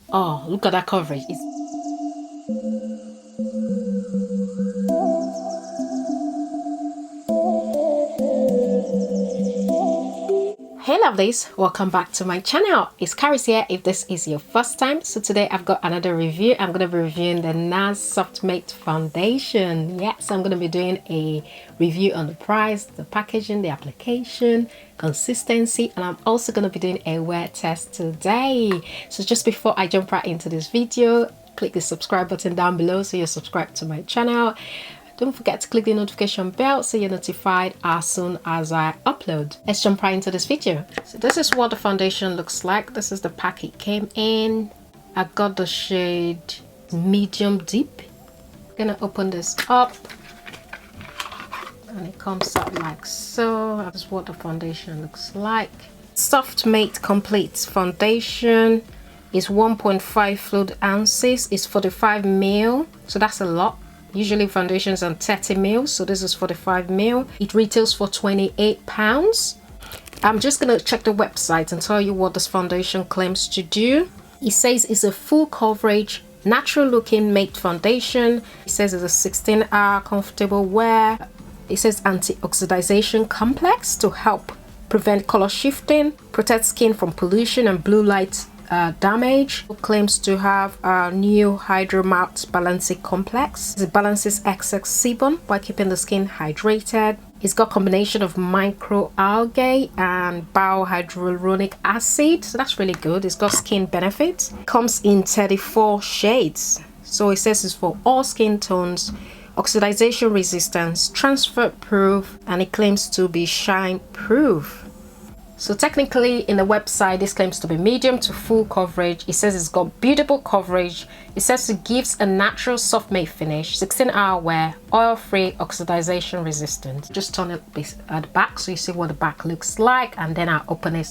Oh, look at that coverage. Hey lovelies, welcome back to my channel. It's Caris here if this is your first time. So today I've got another review. I'm going to be reviewing the Nars Soft Matte Foundation. Yes, I'm going to be doing a review on the price, the packaging, the application, consistency, and I'm also going to be doing a wear test today. So just before I jump right into this video, click the subscribe button down below so you're subscribed to my channel. Don't forget to click the notification bell so you're notified as soon as I upload. Let's jump right into this video. So this is what the foundation looks like. This is the pack it came in. I got the shade medium deep. I'm gonna open this up and it comes out like so. That is what the foundation looks like. Soft Matte Complete Foundation is 1.5 fluid ounces. It's 45 ml, so that's a lot. Usually foundations are 30 ml, so this is 45 ml. It retails for £28. I'm just gonna check the website and tell you what this foundation claims to do. It says it's a full coverage, natural looking matte foundation. It says it's a 16-hour comfortable wear. It says anti-oxidization complex to help prevent color shifting, protect skin from pollution and blue light damage. It claims to have a new hydromalt balancing complex. It balances excess sebum by keeping the skin hydrated. It's got a combination of microalgae and biohyaluronic acid, so that's really good. It's got skin benefits. It comes in 34 shades, so it says it's for all skin tones, oxidization resistance, transfer proof, and it claims to be shine proof. So technically in the website this claims to be medium to full coverage. It says it's got beautiful coverage. It says it gives a natural soft matte finish, 16-hour wear, oil-free, oxidization resistant. Just turn it at the back so you see what the back looks like, and then I'll open it.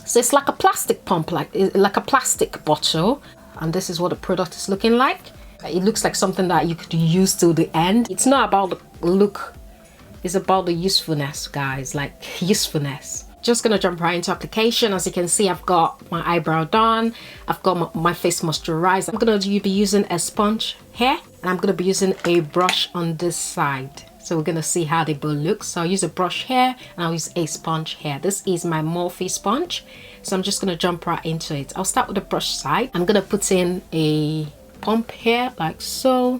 So it's like a plastic pump, like a plastic bottle, and this is what the product is looking like. It looks like something that you could use till the end. It's not about the look, it's about the usefulness, guys, like usefulness. Just gonna jump right into application. As you can see, I've got my eyebrow done, I've got my face moisturized. I'm gonna be using a sponge here, and I'm gonna be using a brush on this side. So we're gonna see how they both look. So I'll use a brush here and I'll use a sponge here. This is my Morphe sponge, so I'm just gonna jump right into it. I'll start with the brush side. I'm gonna put in a pump here like so,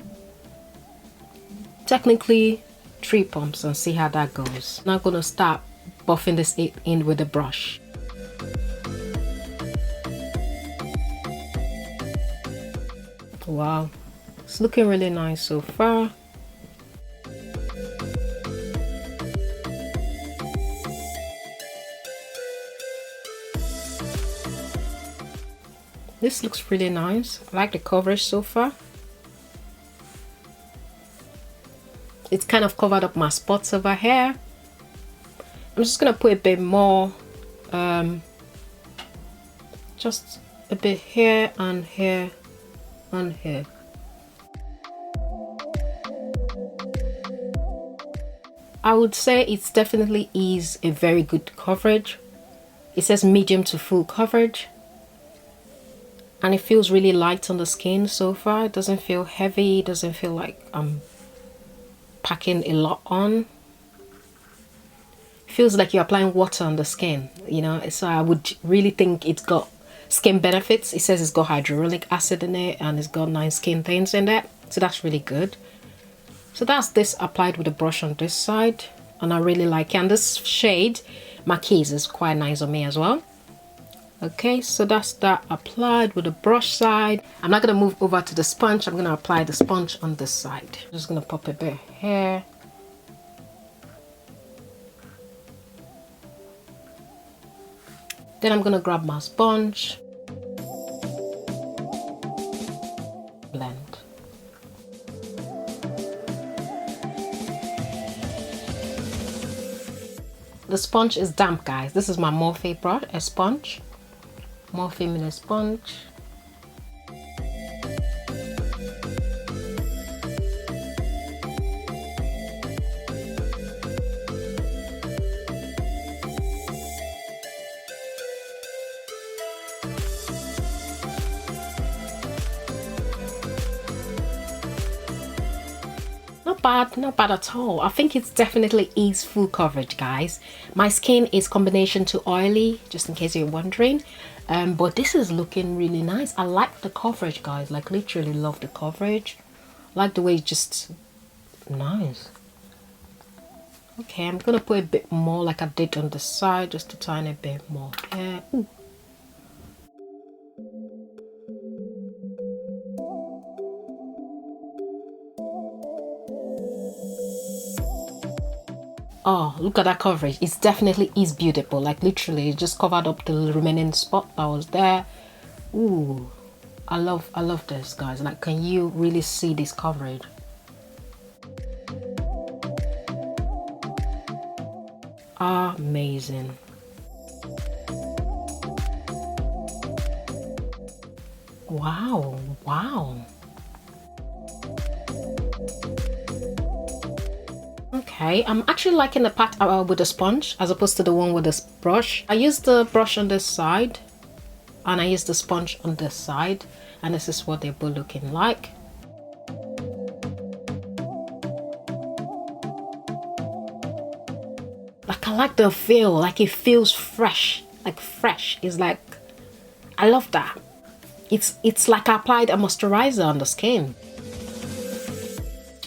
technically 3 pumps, and see how that goes. Now I'm gonna start buffing this in with the brush. Wow, it's looking really nice so far. This looks really nice. I like the coverage so far. It's kind of covered up my spots over here. I'm just gonna put a bit more, just a bit here and here and here. I would say it's definitely is a very good coverage. It says medium to full coverage, and it feels really light on the skin so far. It doesn't feel heavy, it doesn't feel like I'm packing a lot on. Feels like you're applying water on the skin, you know. So I would really think it's got skin benefits. It says it's got hyaluronic acid in it and it's got 9 skin things in there, so that's really good. So that's this applied with a brush on this side, and I really like it. And this shade Marquises is quite nice on me as well. Okay, so that's that applied with the brush side. I'm not gonna move over to the sponge. I'm gonna apply the sponge on this side. I'm just gonna pop a bit here. Then I'm gonna grab my sponge, blend. The sponge is damp, guys. This is my Morphe brush, a sponge. Morphe mini sponge. bad, not bad at all. I think it's definitely is full coverage, guys. My skin is combination to oily, just in case you're wondering. But this is looking really nice. I like the coverage, guys. Like literally love the coverage. Like the way it's just nice. Okay, I'm gonna put a bit more like I did on the side, just a tiny bit more here. Ooh. Oh, look at that coverage. It's definitely is beautiful. Like literally it just covered up the remaining spot that was there. Ooh, I love this, guys. Like, can you really see this coverage? Amazing. Wow, wow. Okay, I'm actually liking the part with the sponge as opposed to the one with this brush. I use the brush on this side and I use the sponge on this side, and this is what they're both looking like. Like, I like the feel, like it feels fresh, like fresh. It's like, I love that. It's like I applied a moisturizer on the skin.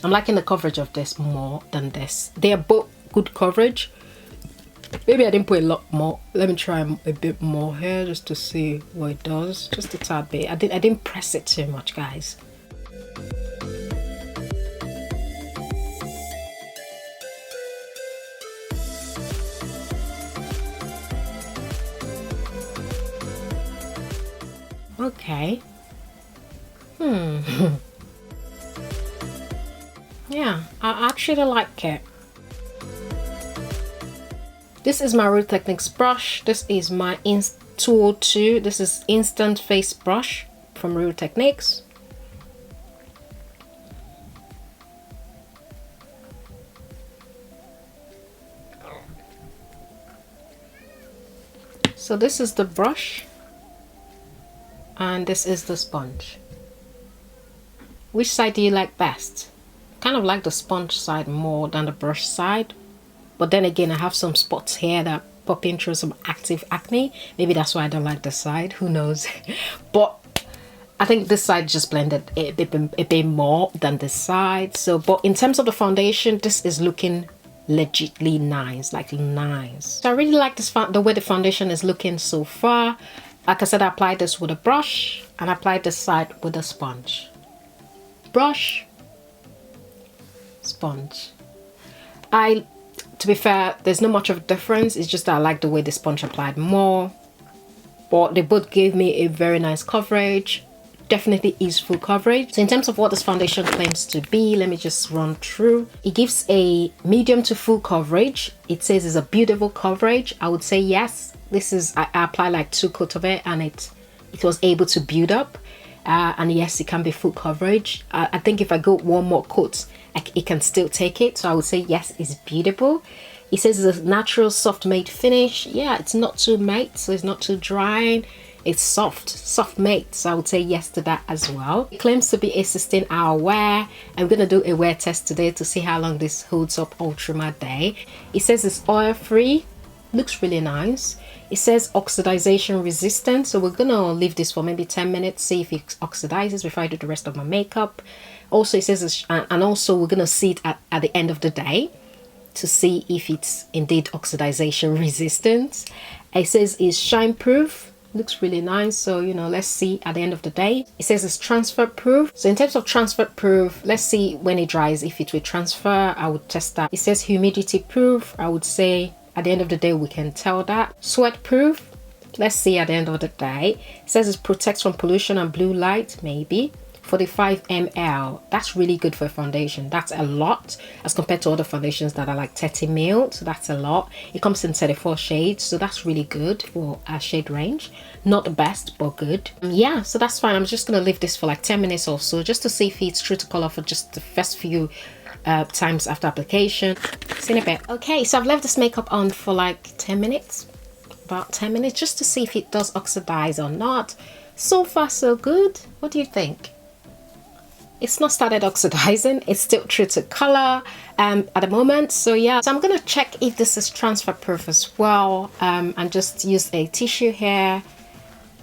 I'm liking the coverage of this more than this. They are both good coverage. Maybe I didn't put a lot more. Let me try a bit more here just to see what it does. Just a tad bit. I didn't press it too much, guys. Okay. Yeah, I actually like it. This is my Real Techniques brush. This is my 202. This is Instant Face Brush from Real Techniques. So this is the brush and this is the sponge. Which side do you like best? Kind of like the sponge side more than the brush side, but then again I have some spots here that pop in through some active acne. Maybe that's why I don't like this side, who knows. But I think this side just blended a bit more than this side. So, but in terms of the foundation, this is looking legitly nice, like nice. So I really like this, the way the foundation is looking so far. Like I said, I applied this with a brush and I applied this side with a sponge. Brush, sponge. To be fair, there's not much of a difference. It's just that I like the way the sponge applied more, but they both gave me a very nice coverage. Definitely is full coverage. So in terms of what this foundation claims to be, let me just run through. It gives a medium to full coverage. It says it's a beautiful coverage. I would say yes. This is, I applied like 2 coats of it and it was able to build up. And yes, it can be full coverage. I think if I go 1 more coat, it can still take it. So I would say yes, it's beautiful. It says it's a natural soft matte finish. Yeah, it's not too matte, so it's not too drying. It's soft matte, so I would say yes to that as well. It claims to be a 16-hour wear. I'm gonna do a wear test today to see how long this holds up all through my day. It says it's oil free, looks really nice. It says oxidization resistant, so we're gonna leave this for maybe 10 minutes, see if it oxidizes before I do the rest of my makeup. Also it says it's, and also we're gonna see it at the end of the day to see if it's indeed oxidization resistant. It says it's shine proof. Looks really nice, so you know, let's see at the end of the day. It says it's transfer proof. So in terms of transfer proof, let's see when it dries if it will transfer. I would test that. It says humidity proof. I would say at the end of the day we can tell that. Sweat proof, let's see at the end of the day. It says it protects from pollution and blue light, maybe. 45 ml, that's really good for a foundation. That's a lot as compared to other foundations that are like 30 ml, so that's a lot. It comes in 34 shades, so that's really good for a shade range. Not the best, but good. Yeah, so that's fine. I'm just gonna leave this for like 10 minutes or so just to see if it's true to color for just the first few times after application. See in a bit. Okay, so I've left this makeup on for like 10 minutes, about 10 minutes, just to see if it does oxidize or not. So far so good. What do you think? It's not started oxidizing. It's still true to color at the moment. So yeah, so I'm gonna check if this is transfer proof as well, and just use a tissue here.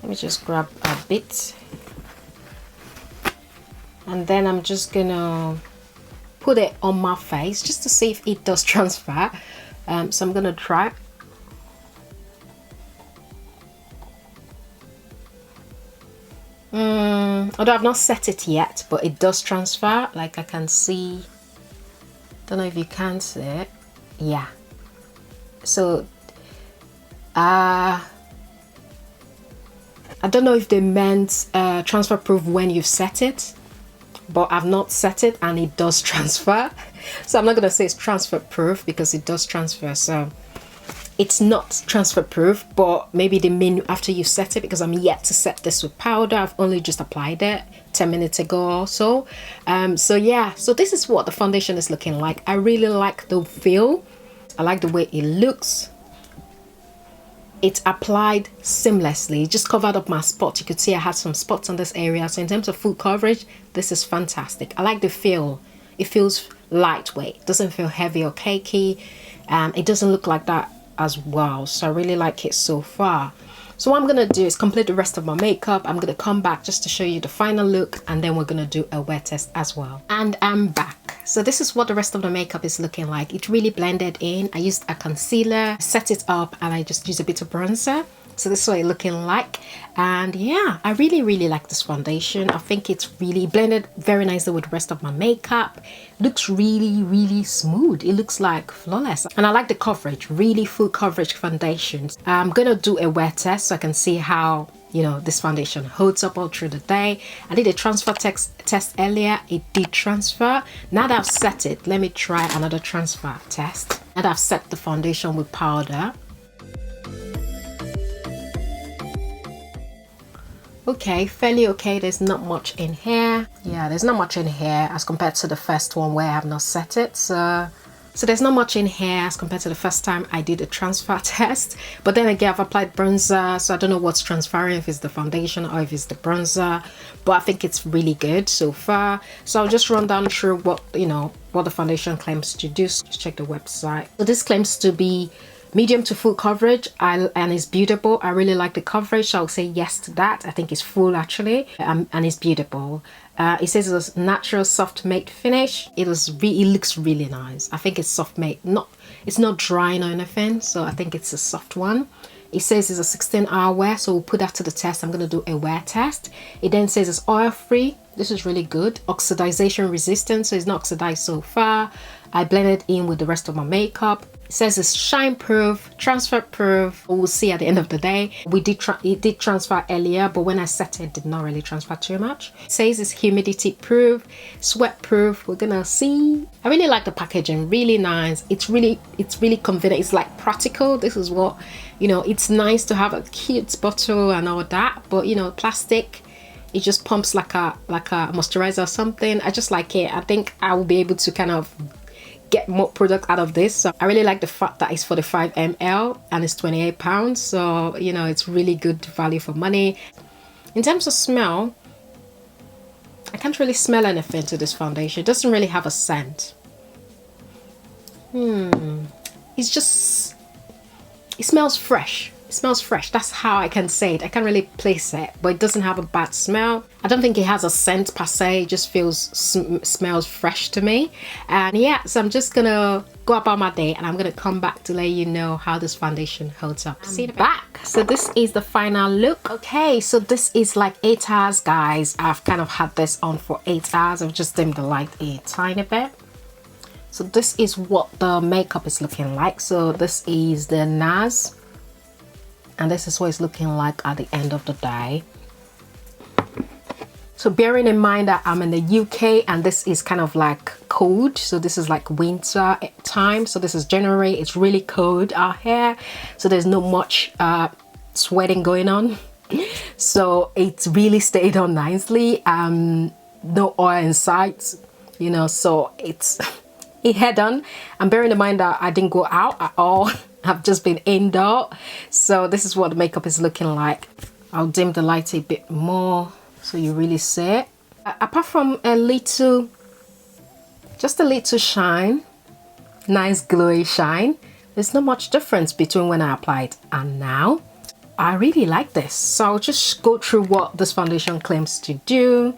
Let me just grab a bit, and then I'm just gonna put it on my face just to see if it does transfer. So I'm gonna try. Although I've not set it yet, but it does transfer. Like I can see, don't know if you can see it. Yeah. So I don't know if they meant transfer proof when you've set it, but I've not set it and it does transfer. So I'm not gonna say it's transfer proof because it does transfer. So it's not transfer proof, but maybe they mean after you set it, because I'm yet to set this with powder. I've only just applied it 10 minutes ago or so. So yeah, so this is what the foundation is looking like. I really like the feel. I like the way it looks. It's applied seamlessly. It just covered up my spot. You could see I had some spots on this area. So in terms of full coverage, this is fantastic. I like the feel. It feels lightweight. It doesn't feel heavy or cakey. It doesn't look like that as well. So I really like it so far. So what I'm gonna do is complete the rest of my makeup. I'm gonna come back just to show you the final look, and then we're gonna do a wear test as well. And I'm back. So this is what the rest of the makeup is looking like. It really blended in. I used a concealer, set it up, and I just used a bit of bronzer. So this is what it's looking like. And yeah, I really like this foundation. I think it's really blended very nicely with the rest of my makeup. Looks really smooth. It looks like flawless, and I like the coverage. Really full coverage foundation. I'm gonna do a wear test so I can see how, you know, this foundation holds up all through the day. I did a transfer test earlier. It did transfer. Now that I've set it, let me try another transfer test. Now that I've set the foundation with powder. Okay, fairly okay. There's not much in here. Yeah, there's not much in here as compared to the first one where I have not set it. So there's not much in here as compared to the first time I did a transfer test. But then again, I've applied bronzer, so I don't know what's transferring, if it's the foundation or if it's the bronzer. But I think it's really good so far. So I'll just run down through what, you know, what the foundation claims to do. Just check the website. So this claims to be medium to full coverage, and it's beautiful. I really like the coverage, so I'll say yes to that. I think it's full actually, and it's beautiful. It says it's a natural soft matte finish. It looks really nice. I think it's soft matte, it's not drying or anything, so I think it's a soft one. It says it's a 16-hour wear, so we'll put that to the test. I'm going to do a wear test. It then says it's oil free. This is really good. Oxidization resistant, so it's not oxidized so far. I blended in with the rest of my makeup. It says it's shine proof, transfer proof. We'll see at the end of the day. It did transfer earlier, but when I set it, did not really transfer too much. It says it's humidity proof, sweat proof. We're gonna see. I really like the packaging, really nice. It's really convenient. It's like practical. This is what, you know, it's nice to have a cute bottle and all that, but you know, plastic, it just pumps like a moisturizer or something. I just like it. I think I will be able to kind of get more product out of this. So I really like the fact that it's 45 ml and it's £28. So, you know, it's really good value for money. In terms of smell, I can't really smell anything to this foundation. It doesn't really have a scent. It's just, it smells fresh. It smells fresh. That's how I can say it. I can't really place it, but it doesn't have a bad smell. I don't think it has a scent per se. It just smells fresh to me. And yeah, so I'm just gonna go about my day, and I'm gonna come back to let you know how this foundation holds up. See the back. So this is the final look. Okay, so this is like 8 hours, guys. I've kind of had this on for 8 hours. I've just dimmed the light a tiny bit. So this is what the makeup is looking like. So this is the Nars, and this is what it's looking like at the end of the day. So bearing in mind that I'm in the UK and this is kind of like cold, so this is like winter time, so this is January, it's really cold out here, so there's not much sweating going on. So it's really stayed on nicely. No oil in sight, you know, so it had on. And bearing in mind that I didn't go out at all, I've just been indoor. So this is what the makeup is looking like. I'll dim the light a bit more so you really see it. Apart from a little, just a little shine, nice glowy shine, there's not much difference between when I applied and now. I really like this. So I'll just go through what this foundation claims to do.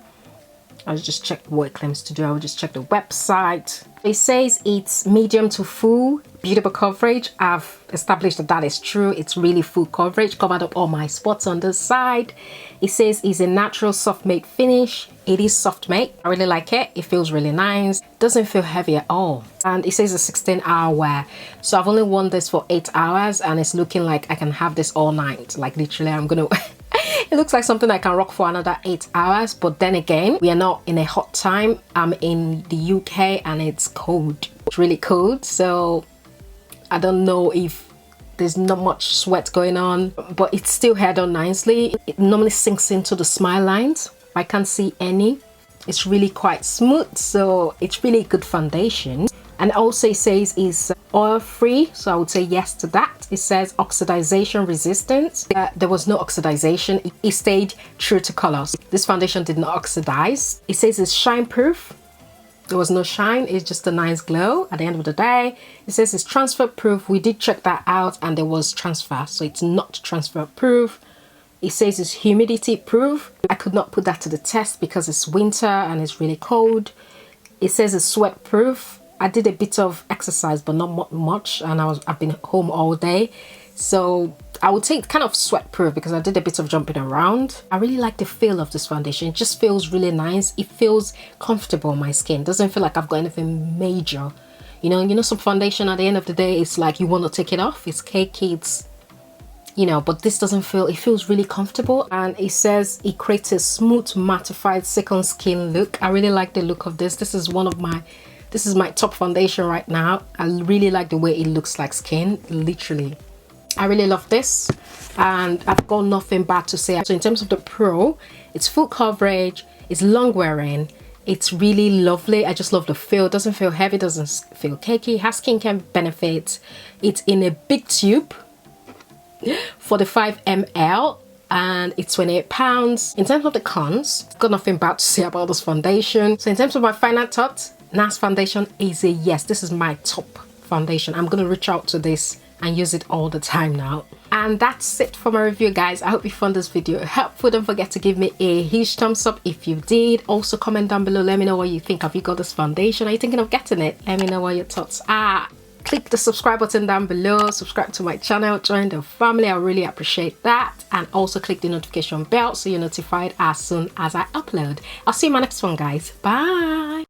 I'll just check what it claims to do. I'll just check the website. It says it's medium to full beautiful coverage. I've established that that is true. It's really full coverage, covered up all my spots on this side. It says it's a natural soft matte finish. It is soft matte. I really like it. It feels really nice. Doesn't feel heavy at all. And it says a 16-hour wear. So I've only worn this for 8 hours and it's looking like I can have this all night. Like literally I'm gonna it looks like something I can rock for another 8 hours. But then again, we are not in a hot time. I'm in the UK and it's cold. It's really cold. So I don't know if there's not much sweat going on, but it's still held on nicely. It normally sinks into the smile lines. I can't see any. It's really quite smooth, so it's really a good foundation. And also it says it's oil free, so I would say yes to that. It says oxidization resistant. There was no oxidization. It stayed true to colors. This foundation did not oxidize. It says it's shine proof. There was no shine, it's just a nice glow at the end of the day. It says it's transfer proof. We did check that out and there was transfer, so it's not transfer proof. It says it's humidity proof. I could not put that to the test because it's winter and it's really cold. It says it's sweat proof. I did a bit of exercise but not much, and I've been home all day, so I would say it's kind of sweat proof because I did a bit of jumping around. I really like the feel of this foundation. It just feels really nice. It feels comfortable on my skin. It doesn't feel like I've got anything major. You know some foundation at the end of the day, it's like you want to take it off. It's cakey, it's, you know, but this doesn't feel, it feels really comfortable. And it says it creates a smooth mattified second skin look. I really like the look of this. This is my top foundation right now. I really like the way it looks like skin, literally. I really love this and I've got nothing bad to say. So in terms of the pro, it's full coverage, it's long wearing, it's really lovely. I just love the feel. It doesn't feel heavy, doesn't feel cakey, has skincare benefits. It's in a big tube, 45 ml, and it's £28. In terms of the cons, got nothing bad to say about this foundation. So in terms of my final thoughts, Nars foundation is a yes. This is my top foundation. I'm gonna reach out to this and use it all the time now. And that's it for my review, guys. I hope you found this video helpful. Don't forget to give me a huge thumbs up if you did. Also comment down below, let me know what you think. Have you got this foundation? Are you thinking of getting it? Let me know what your thoughts are. Click the subscribe button down below, subscribe to my channel, join the family. I really appreciate that. And also click the notification bell so you're notified as soon as I upload. I'll see you in my next one, guys. Bye.